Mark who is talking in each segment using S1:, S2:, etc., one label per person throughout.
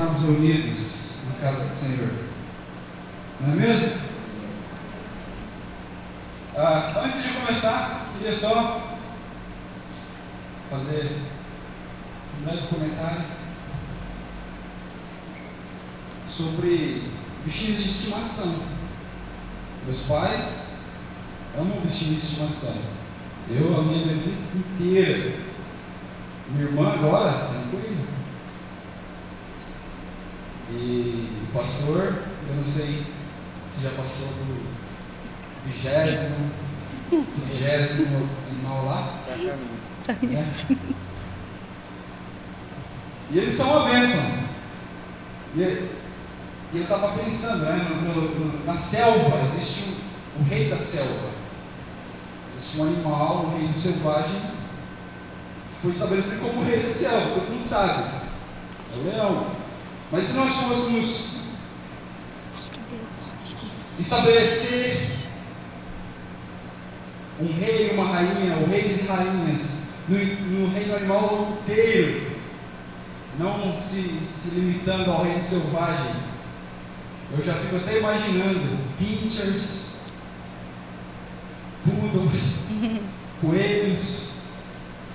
S1: estarmos reunidos na casa do Senhor. Não é mesmo? Antes de começar, queria só fazer um breve comentário sobre bichinhos de estimação. Meus pais amam bichinhos de estimação. Eu amei a minha vida inteira. Minha irmã agora tem coelho. E o pastor, eu não sei se já passou do 20º animal lá. Né? E eles são uma bênção. E eu estava pensando, né, na selva existe o rei da selva. Existe um animal, um reino selvagem, que foi estabelecido como rei da selva, todo mundo sabe. É o leão. Mas se nós fôssemos estabelecer um rei e uma rainha, ou reis e rainhas, no reino animal inteiro, não se limitando ao reino selvagem, eu já fico até imaginando pinchers, poodles, coelhos,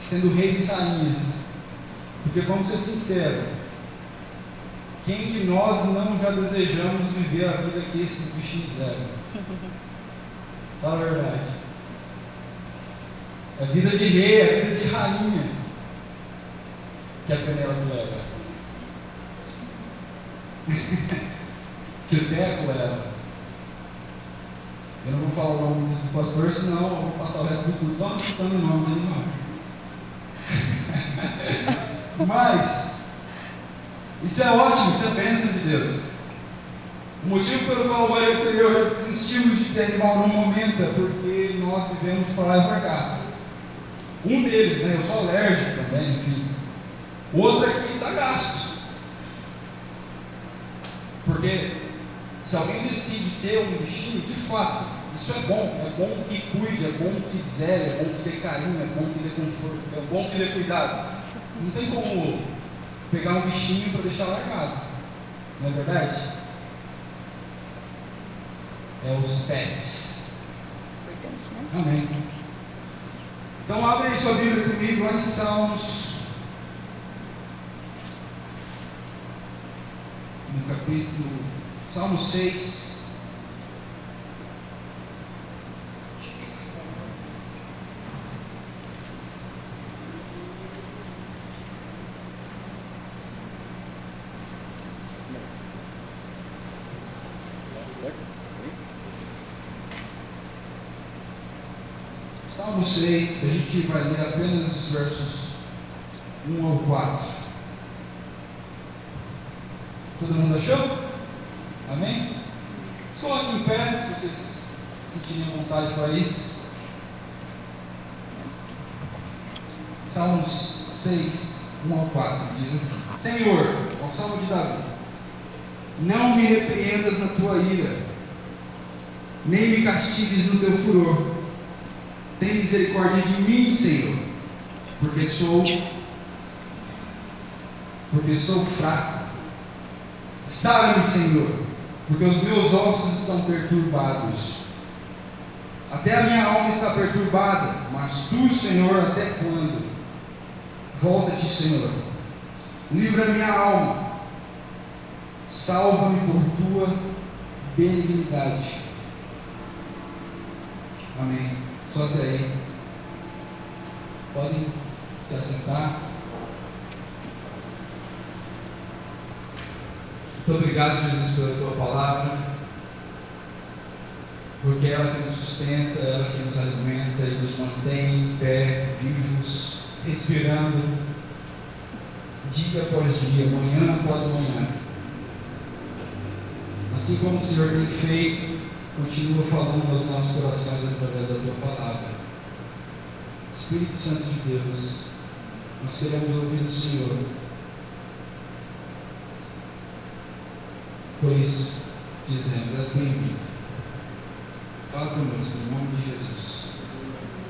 S1: sendo reis e rainhas. Porque vamos ser sinceros, quem de nós não já desejamos viver a vida que esses bichinhos levam? Fala a verdade. A vida de rei, a vida de rainha que a Penélope leva. Que o Teco leva. Eu não vou falar o nome do pastor, senão eu vou passar o resto do culto só citando o nome dele, não. Mas isso é ótimo, isso é bênção de Deus. O motivo pelo qual o Maria e eu já desistimos de ter animal no momento é porque nós vivemos para lá e para cá. Um deles, né? Eu sou alérgico também, enfim. O outro aqui dá gasto. Porque se alguém decide ter um bichinho, de fato, isso é bom que cuide, é bom que zele, é bom que dê carinho, é bom que dê conforto, é bom que dê cuidado. Não tem como pegar um bichinho para deixar largado, não é verdade? É os pets.
S2: Importante, né?
S1: Amém. Então abre aí sua Bíblia comigo lá em Salmos, no capítulo Salmo 6. Salmo 6, a gente vai ler apenas os versos 1 ao 4. Todo mundo achou? Amém? Se coloquem em pé, se vocês sentirem vontade para isso. Salmos 6, 1 ao 4, diz assim: Senhor, ao Salmo de Davi, não me repreendas na tua ira, nem me castigues no teu furor. Tem misericórdia de mim, Senhor, porque sou fraco. Sara-me, Senhor, porque os meus ossos estão perturbados. Até a minha alma está perturbada, mas tu, Senhor, até quando? Volta-te, Senhor, livra a minha alma, salva-me por tua benignidade. Amém. Só até aí. Podem se assentar. Muito obrigado, Jesus, pela tua palavra, porque é ela que nos sustenta, é ela que nos alimenta e nos mantém em pé, vivos, respirando, dia após dia, manhã após manhã. Assim como o Senhor tem feito, continua falando aos nossos corações através da tua palavra. Espírito Santo de Deus, nós queremos ouvir do Senhor. Por isso, dizemos: és bem-vindo. Fala conosco, em nome de Jesus.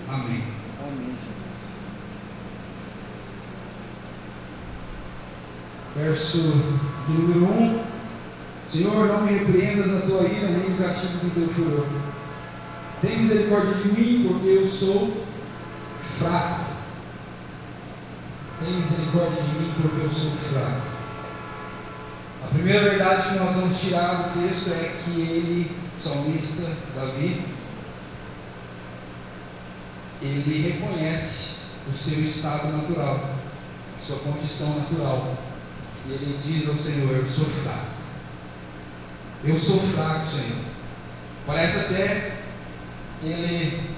S1: Amém.
S3: Amém, Jesus.
S1: Verso De número 1, Senhor, não me repreendas na tua ira, nem me castigues no teu furor. Tem misericórdia de mim, porque eu sou fraco. Tem misericórdia de mim, porque eu sou fraco. A primeira verdade que nós vamos tirar do texto é que ele, o salmista Davi, ele reconhece o seu estado natural, a sua condição natural. E ele diz ao Senhor: eu sou fraco. Eu sou fraco, Senhor. Parece até que ele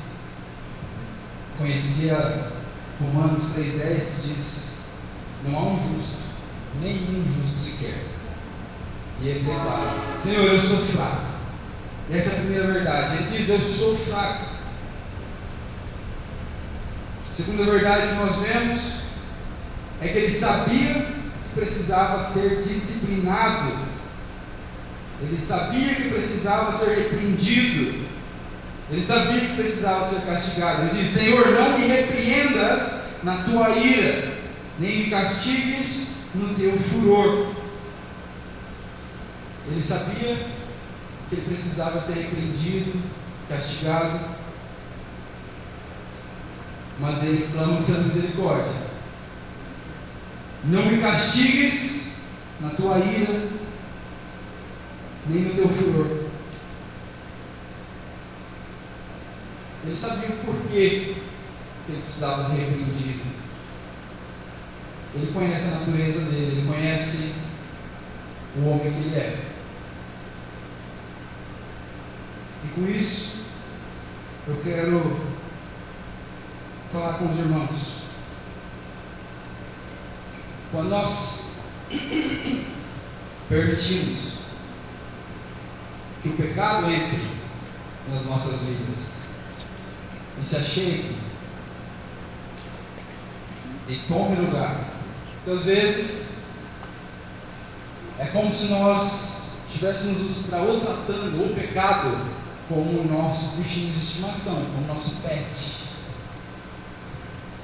S1: conhecia Romanos 3,10, que diz: não há um justo, nenhum justo sequer. E ele declara: Senhor, eu sou fraco. Essa é a primeira verdade. Ele diz: eu sou fraco. A segunda verdade que nós vemos é que ele sabia que precisava ser disciplinado. Ele sabia que precisava ser repreendido. Ele sabia que precisava ser castigado. Ele diz: Senhor, não me repreendas na tua ira, nem me castigues no teu furor. Ele sabia que ele precisava ser repreendido, castigado, mas ele clama pela misericórdia. Não me castigues na tua ira, nem no teu furor. Ele sabia o porquê que ele precisava ser repreendido. Ele conhece a natureza dele, ele conhece o homem que ele é. E com isso, eu quero falar com os irmãos. Quando nós permitimos que o pecado entre nas nossas vidas e se achegue e tome lugar, muitas vezes é como se nós estivéssemos nos tratando o pecado como o nosso bichinho de estimação, como o nosso pet.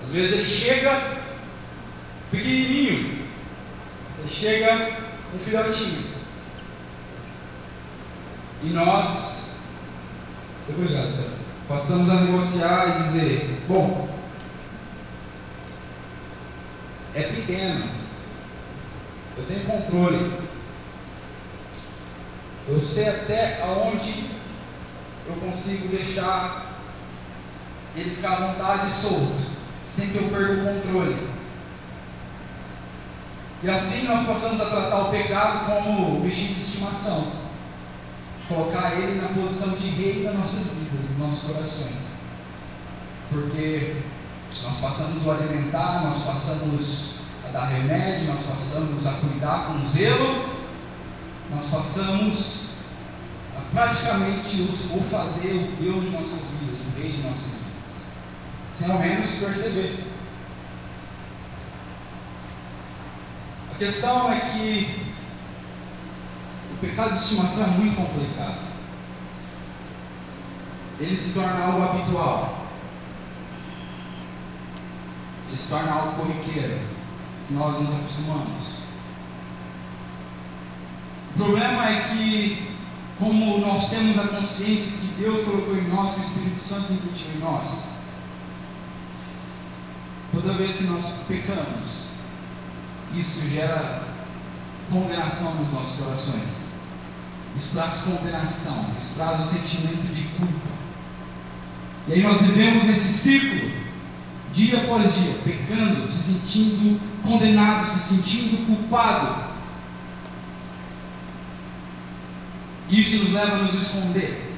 S1: Às vezes ele chega pequenininho, ele chega um filhotinho, e nós, obrigado, passamos a negociar e dizer: bom, é pequeno, eu tenho controle, eu sei até aonde eu consigo deixar ele ficar à vontade e solto, sem que eu perca o controle. E assim nós passamos a tratar o pecado como o bichinho de estimação, colocar ele na posição de rei das nossas vidas, dos nossos corações, porque nós passamos a alimentar, nós passamos a dar remédio, nós passamos a cuidar com zelo, nós passamos a praticamente o fazer o Deus de nossas vidas, o rei de nossas vidas, sem ao menos perceber. A questão é que o pecado de estimação é muito complicado. Ele se torna algo habitual, ele se torna algo corriqueiro, que nós nos acostumamos. O problema é que, como nós temos a consciência que Deus colocou em nós, que o Espírito Santo incutiu em nós, toda vez que nós pecamos, isso gera condenação nos nossos corações. Isso traz condenação, isso traz um sentimento de culpa. E aí nós vivemos esse ciclo, dia após dia, pecando, se sentindo condenado, se sentindo culpado. Isso nos leva a nos esconder.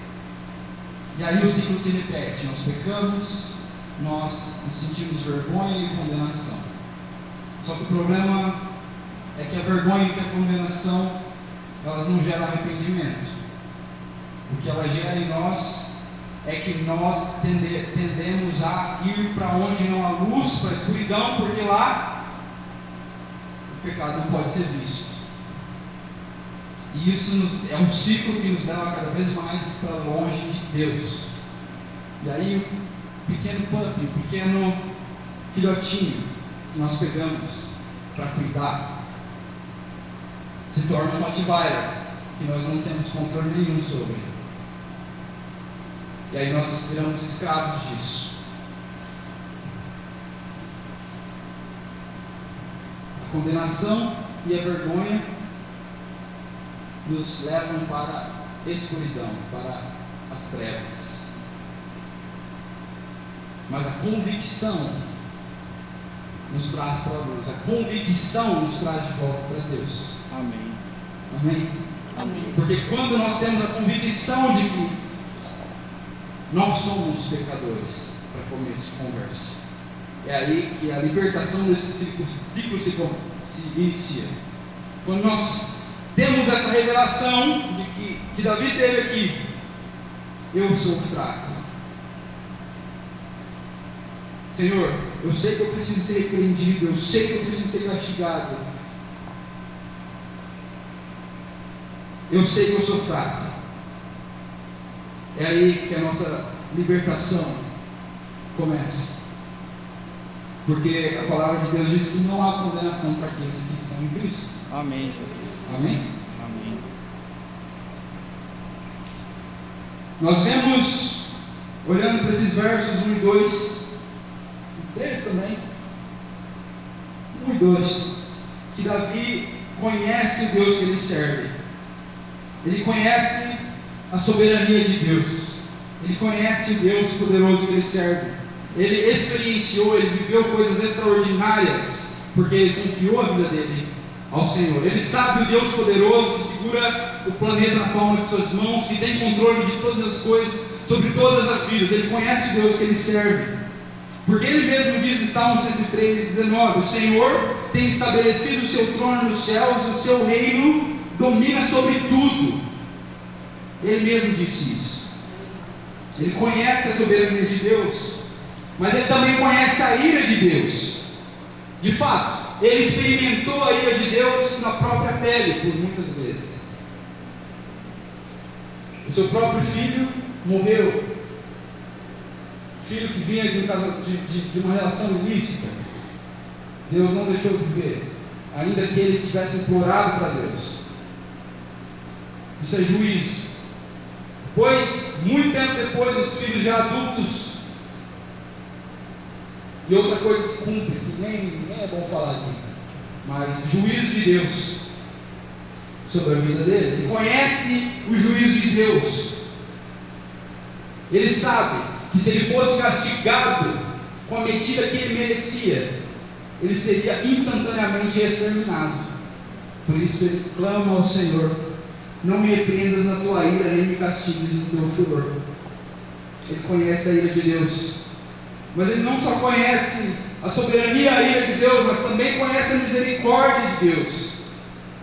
S1: E aí o ciclo se repete, nós pecamos, nós nos sentimos vergonha e condenação. Só que o problema é que a vergonha e que a condenação, elas não geram arrependimento. O que ela gera em nós é que nós tendemos a ir para onde não há luz, para a escuridão, porque lá o pecado não pode ser visto. E isso é um ciclo que nos leva cada vez mais para longe de Deus. E aí o pequeno pup, o pequeno filhotinho que nós pegamos para cuidar, se torna uma ativaia que nós não temos controle nenhum sobre. E aí nós viramos escravos disso. A condenação e a vergonha nos levam para a escuridão, para as trevas. Mas a convicção nos traz para a luz. A convicção nos traz de volta para Deus.
S2: Amém.
S1: Amém?
S2: Amém.
S1: Porque quando nós temos a convicção de que nós somos pecadores, para começo de conversa, é aí que a libertação desse ciclo se inicia. Quando nós temos essa revelação de que Davi teve aqui: eu sou fraco, Senhor, eu sei que eu preciso ser repreendido, eu sei que eu preciso ser castigado, eu sei que eu sou fraco. É aí que a nossa libertação começa. Porque a palavra de Deus diz que não há condenação para aqueles que estão em Cristo.
S2: Amém, Jesus.
S1: Amém?
S2: Amém.
S1: Nós vemos, olhando para esses versos 1 e 2, e 3 também, 1 e 2, que Davi conhece o Deus que ele serve. Ele conhece a soberania de Deus. Ele conhece o Deus poderoso que ele serve. Ele experienciou, ele viveu coisas extraordinárias, porque ele confiou a vida dele ao Senhor. Ele sabe o Deus poderoso que segura o planeta na palma de suas mãos, que tem controle de todas as coisas, sobre todas as vidas. Ele conhece o Deus que ele serve, porque ele mesmo diz em Salmo 103:19: o Senhor tem estabelecido o seu trono nos céus, o seu reino domina sobre tudo. Ele mesmo disse isso. Ele conhece a soberania de Deus, mas ele também conhece a ira de Deus. De fato, ele experimentou a ira de Deus na própria pele por muitas vezes. O seu próprio filho morreu, filho que vinha de uma relação ilícita. Deus não deixou de viver, ainda que ele tivesse implorado para Deus. Isso é juízo. Pois, muito tempo depois, os filhos já adultos, e outra coisa se cumpre, que nem é bom falar aqui, mas juízo de Deus sobre a vida dele. Ele conhece o juízo de Deus. Ele sabe que se ele fosse castigado com a medida que ele merecia, ele seria instantaneamente exterminado. Por isso ele clama ao Senhor: não me repreendas na tua ira, nem me castigues no teu furor. Ele conhece a ira de Deus, mas ele não só conhece a soberania e a ira de Deus, mas também conhece a misericórdia de Deus.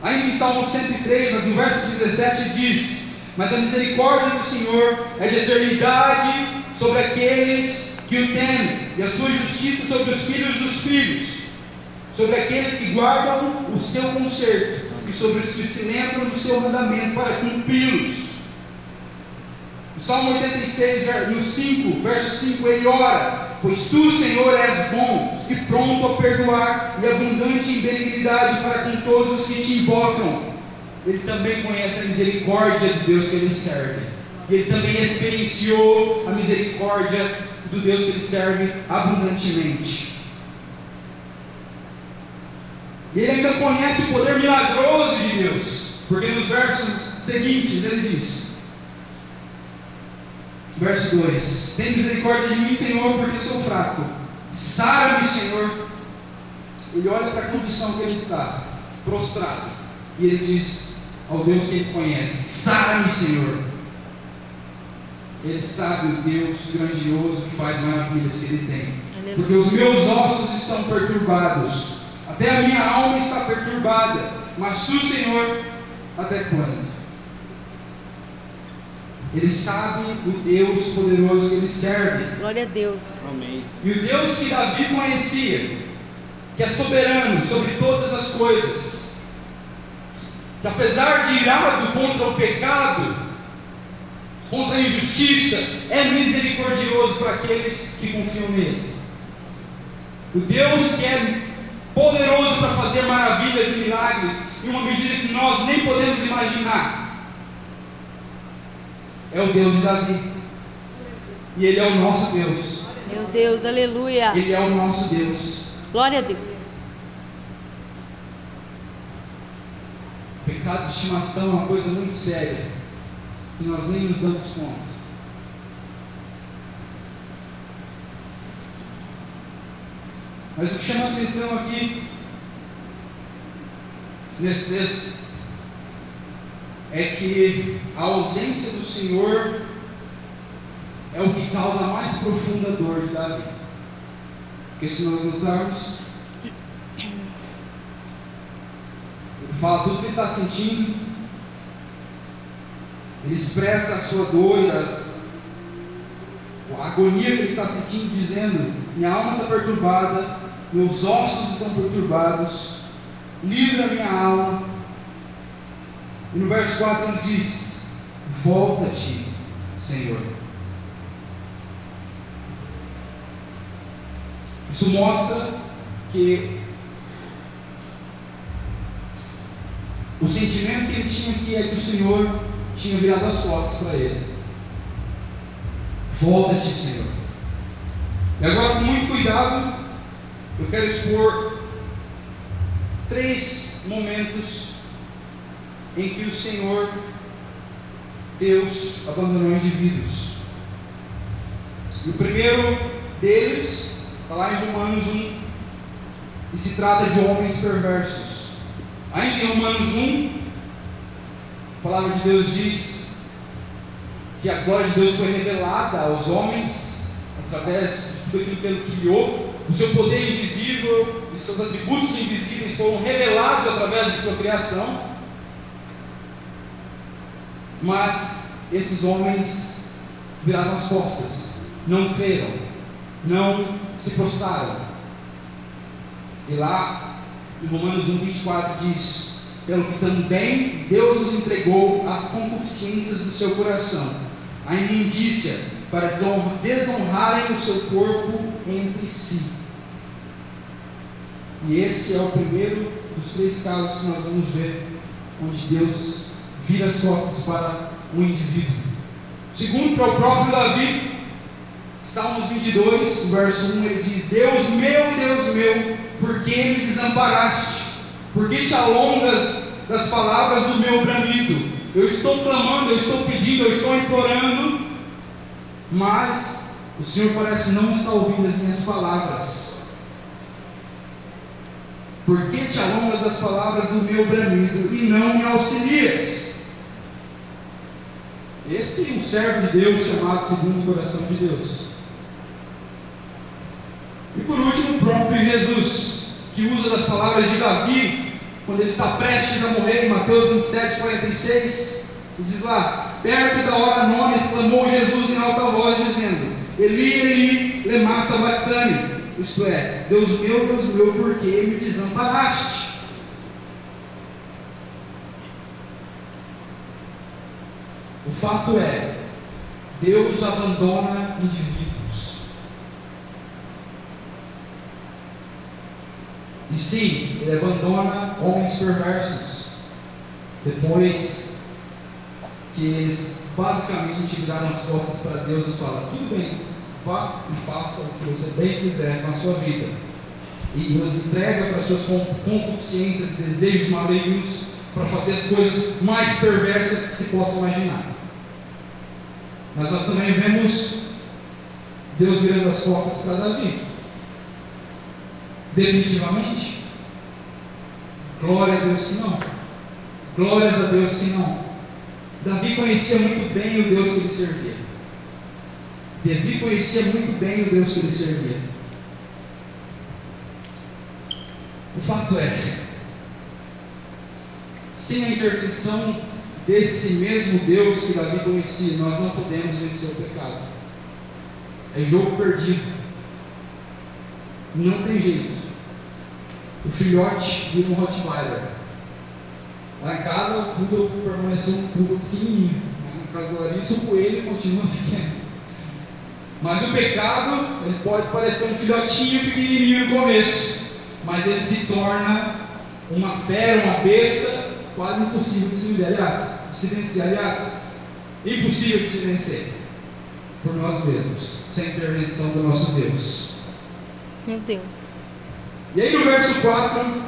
S1: Ainda em Salmo 103, mas no verso 17 diz: mas a misericórdia do Senhor é de eternidade sobre aqueles que o temem, e a sua justiça sobre os filhos dos filhos, sobre aqueles que guardam o seu conserto, e sobre os que se lembram do seu mandamento para cumpri-los. No Salmo 86, no 5, verso 5, ele ora: pois tu, Senhor, és bom e pronto a perdoar, e abundante em benignidade para com todos os que te invocam. Ele também conhece a misericórdia de Deus que ele serve, e ele também experienciou a misericórdia do Deus que ele serve abundantemente. E ele ainda conhece o poder milagroso de Deus, porque nos versos seguintes ele diz, verso 2: tem misericórdia de mim, Senhor, porque sou fraco, sara-me, Senhor. Ele olha para a condição que ele está, prostrado, e ele diz ao Deus que ele conhece: sara-me, Senhor. Ele sabe o Deus grandioso que faz maravilhas que ele tem, porque os meus ossos estão perturbados, até a minha alma está perturbada, mas tu, Senhor, até quando? Ele sabe o Deus poderoso que ele serve.
S3: Glória a Deus.
S2: Amém.
S1: E o Deus que Davi conhecia, que é soberano sobre todas as coisas, que apesar de irado contra o pecado, contra a injustiça, é misericordioso para aqueles que confiam nele. O Deus que é poderoso para fazer maravilhas e milagres, em uma medida que nós nem podemos imaginar. É o Deus de Davi. E Ele é o nosso Deus.
S2: Meu Deus, aleluia.
S1: Ele é o nosso Deus.
S2: Glória a Deus.
S1: Pecado de estimação é uma coisa muito séria, que nós nem nos damos conta. Mas o que chama a atenção aqui, nesse texto, é que a ausência do Senhor é o que causa a mais profunda dor de Davi. Porque se nós notarmos, ele fala tudo que ele está sentindo, ele expressa a sua dor, a agonia que ele está sentindo, dizendo: minha alma está perturbada, meus ossos estão perturbados, livra a minha alma. E no verso 4 ele diz: volta-te, Senhor. Isso mostra que o sentimento que ele tinha aqui é que o Senhor tinha virado as costas para ele. Volta-te, Senhor. E agora, com muito cuidado, eu quero expor 3 momentos em que o Senhor, Deus, abandonou indivíduos. E o primeiro deles está lá em Romanos 1, e se trata de homens perversos. Ainda em Romanos 1, a palavra de Deus diz que a glória de Deus foi revelada aos homens através de tudo aquilo que Ele criou. O seu poder invisível e seus atributos invisíveis foram revelados através de sua criação. Mas esses homens viraram as costas, não creram, não se prostraram. E lá em Romanos 1:24 diz: pelo que também Deus os entregou às concupiscências do seu coração, a imundícia, para desonrarem o seu corpo entre si. E esse é o primeiro dos 3 casos que nós vamos ver, onde Deus vira as costas para um indivíduo. Segundo, para o próprio Davi, Salmos 22, verso 1, ele diz: Deus meu, por que me desamparaste? Por que te alongas das palavras do meu bramido? Eu estou clamando, eu estou pedindo, eu estou implorando, mas o Senhor parece não estar ouvindo as minhas palavras. Por que te alongas das palavras do meu bramido e não me auxilias? Esse é um servo de Deus chamado segundo o coração de Deus. E por último, o próprio Jesus, que usa das palavras de Davi, quando ele está prestes a morrer, em Mateus 27:46, e diz lá: perto da hora nona, exclamou Jesus em alta voz, dizendo: Eli, Eli, lema sabachthani, isto é, Deus meu, por que me desamparaste? O fato é, Deus abandona indivíduos. E sim, Ele abandona homens perversos, depois que eles basicamente viraram as costas para Deus e falaram: tudo bem, vá e faça o que você bem quiser com a sua vida. E nos entrega para suas concupiscências, desejos malignos, para fazer as coisas mais perversas que se possa imaginar. Mas nós também vemos Deus virando as costas para Davi. Definitivamente? Glória a Deus que não. Glórias a Deus que não. Davi conhecia muito bem o Deus que ele servia. Davi conhecia muito bem o Deus que ele servia. O fato é, sem a intervenção desse mesmo Deus que Davi conhecia, nós não podemos vencer o pecado. É jogo perdido. Não tem jeito. O filhote vira um Rottweiler. Lá em casa o poodle permaneceu um poodle pequenininho. Na casa da Larissa o coelho continua pequeno. Mas o pecado, ele pode parecer um filhotinho pequenininho no começo, mas ele se torna uma fera, uma besta, quase impossível de se vencer, aliás, impossível de se vencer por nós mesmos, sem intervenção do nosso Deus.
S2: Meu Deus.
S1: E aí no verso 4,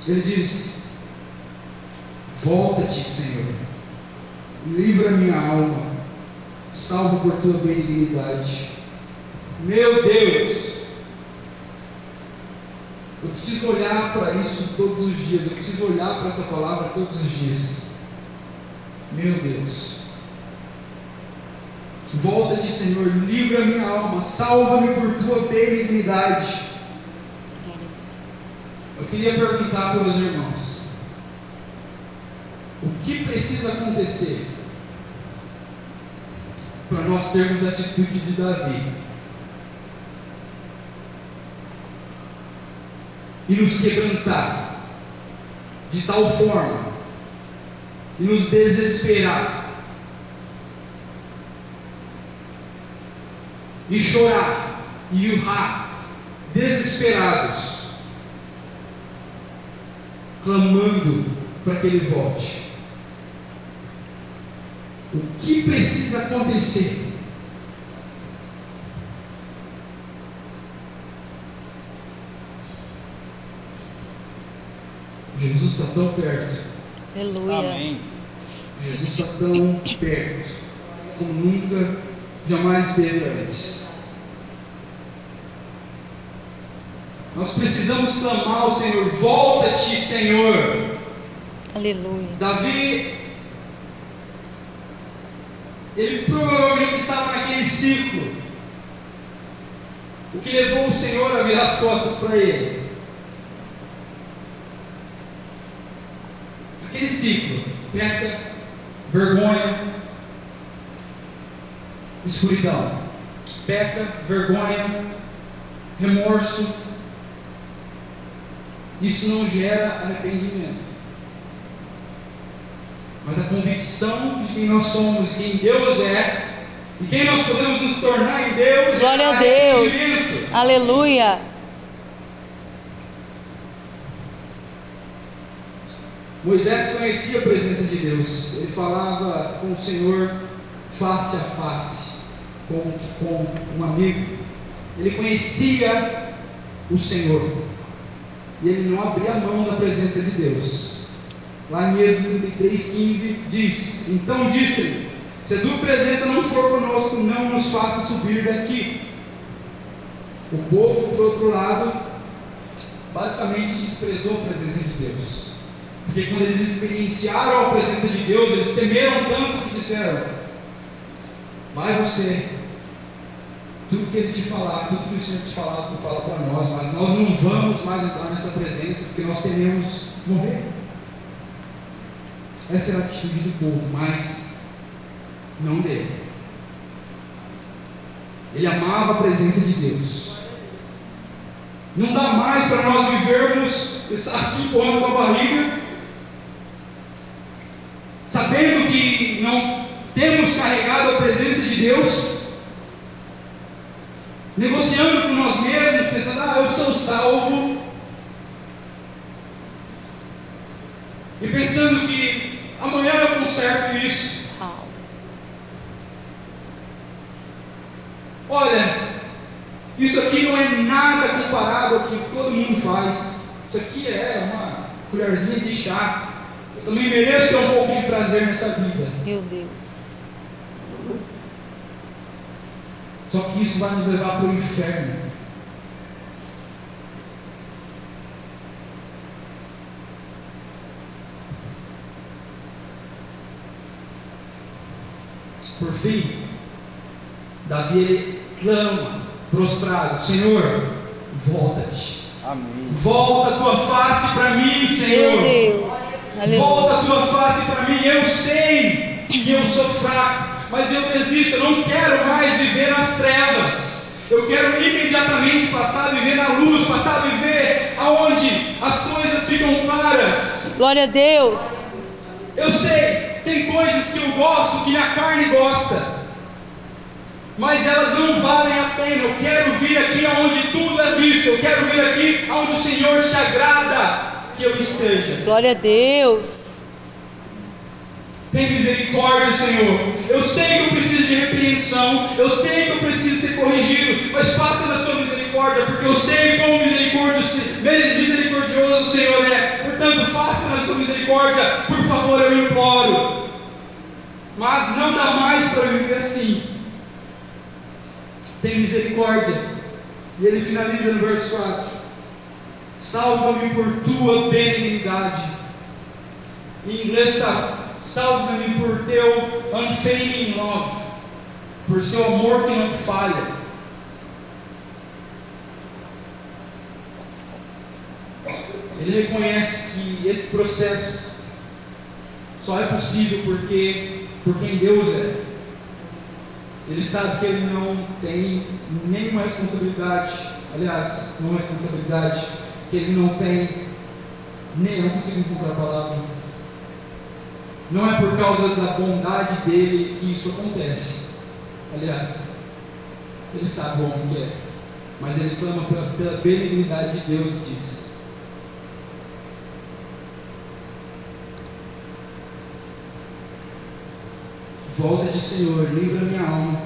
S1: ele diz: volta-te, Senhor, livra minha alma, salva por tua benignidade. Meu Deus, eu preciso olhar para isso todos os dias, eu preciso olhar para essa palavra todos os dias. Meu Deus, volta-te, Senhor, livra minha alma, salva-me por tua benignidade. Eu queria perguntar para os irmãos: o que precisa acontecer para nós termos a atitude de Davi e nos quebrantar de tal forma e nos desesperar e chorar e urrar desesperados, clamando para que ele volte? O que precisa acontecer? Jesus está tão perto.
S2: Aleluia.
S3: Amém.
S1: Jesus está tão perto como nunca, jamais esteve antes. Nós precisamos clamar ao Senhor: volta-te, Senhor.
S2: Aleluia.
S1: Davi, ele provavelmente estava naquele ciclo, o que levou o Senhor a virar as costas para ele. Aquele ciclo: peca, vergonha, escuridão. Peca, vergonha, remorso. Isso não gera arrependimento, mas a convicção de quem nós somos, quem Deus é e quem nós podemos nos tornar em Deus.
S2: Glória a Deus. Aleluia.
S1: Moisés conhecia a presença de Deus. Ele falava com o Senhor face a face, com um amigo. Ele conhecia o Senhor e ele não abria mão da presença de Deus. Lá em Êxodo 33:15 diz: então disse-lhe: se a tua presença não for conosco, não nos faça subir daqui. O povo, por outro lado, basicamente desprezou a presença de Deus, porque quando eles experienciaram a presença de Deus, eles temeram tanto que disseram: vai você, tudo que Ele te falar, tudo que o Senhor te falar, tu fala para nós, mas nós não vamos mais entrar nessa presença, porque nós tememos morrer. Essa era a atitude do povo, mas não dele. Ele amava a presença de Deus. Não dá mais para nós vivermos assim, empurrando com a barriga, sabendo que não temos carregado a presença de Deus, negociando com nós mesmos, pensando: eu sou salvo, e pensando que amanhã eu conserto isso. Olha, isso aqui não é nada comparado ao que todo mundo faz. Isso aqui é uma colherzinha de chá. Eu também mereço ter um pouco de prazer nessa vida.
S2: Meu Deus.
S1: Só que isso vai nos levar para o inferno. Por fim, Davi, ele clama, prostrado: Senhor, volta-te.
S3: Amém.
S1: Volta a tua face para mim, Senhor.
S2: Meu Deus. Aleluia.
S1: Volta a tua face para mim. Eu sei que eu sou fraco, mas eu desisto. Eu não quero mais viver nas trevas. Eu quero imediatamente passar a viver na luz, passar a viver aonde as coisas ficam claras.
S2: Glória a Deus.
S1: Eu sei, tem coisas que eu gosto, que minha carne gosta, mas elas não valem a pena. Eu quero vir aqui aonde tudo é visto. Eu quero vir aqui aonde o Senhor se agrada. que eu esteja.
S2: Glória a Deus.
S1: Tem misericórdia, Senhor. Eu sei que eu preciso de repreensão, eu sei que eu preciso ser corrigido, mas faça na sua misericórdia, porque eu sei quão misericordioso o Senhor é. Portanto, faça na sua misericórdia, por favor, eu imploro. Mas não dá mais para viver assim. Tem misericórdia. E ele finaliza no verso 4: salva-me por tua benignidade. Em inglês está: salva-me por teu unfailing love, por seu amor que não falha. Ele reconhece que esse processo só é possível porque por quem Deus é. Ele sabe que ele não tem nenhuma responsabilidade, aliás, não é responsabilidade, que ele não tem, nem, não consigo encontrar a palavra. Não é por causa da bondade dele que isso acontece. Aliás, ele sabe o homem que é, mas ele clama pela benignidade de Deus e diz: volta de Senhor, livra minha alma,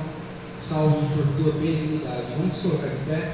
S1: salve-me por tua benignidade. Vamos colocar de pé?